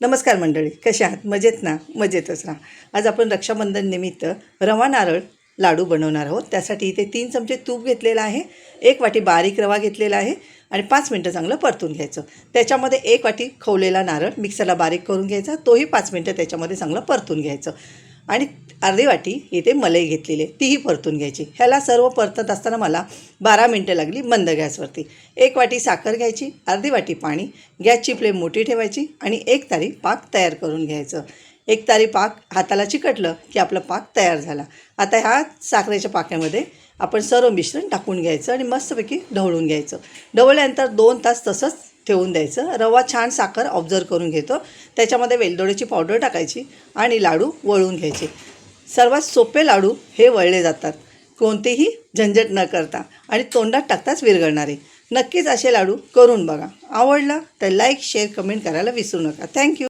नमस्कार मंडळी, कशा आहात? मजेत ना? मजेतच राहा. आज आपण रक्षाबंधन निमित्त रवा नारळ लाडू बनवणार आहोत. त्यासाठी इथे 3 चमचे तूप घेतलेलं आहे, 1 वाटी बारीक रवा घेतलेला आहे आणि 5 मिनटं चांगलं परतून घ्यायचं. त्याच्यामध्ये 1 वाटी खवलेला नारळ मिक्सरला बारीक करून घ्यायचा, तोही 5 मिनटं त्याच्यामध्ये चांगलं परतून घ्यायचं आणि अर्धी वाटी इथे मलाई घेतलेली आहे, तीही परतून घ्यायची. ह्याला सर्व परतत असताना मला 12 मिनटं लागली मंद गॅसवरती. 1 वाटी साखर घ्यायची, अर्धी वाटी पाणी, गॅसची फ्लेम मोठी ठेवायची आणि 1 तारी पाक तयार करून घ्यायचं. 1 तारी पाक हाताला चिकटलं की आपला पाक तयार झाला. आता ह्या साखरेच्या पाकामध्ये आपण सर्व मिश्रण टाकून घ्यायचं आणि मस्तपैकी ढवळून घ्यायचं. ढवळल्यानंतर 2 तास तसंच ठेवून द्यायचं. रवा छान साखर ऑब्झर्व करून घेतो. त्याच्यामध्ये वेलदोड्याची पावडर टाकायची आणि लाडू वळून घ्यायचे. सर्वात सोपे लाडू हे वळले जातात, कोणतेही झंझट न करता आणि तोंडात टाकताच विरघळणारे. नक्कीच असे लाडू करून बघा. आवडलं तर लाईक, शेअर, कमेंट करायला विसरू नका. थँक्यू.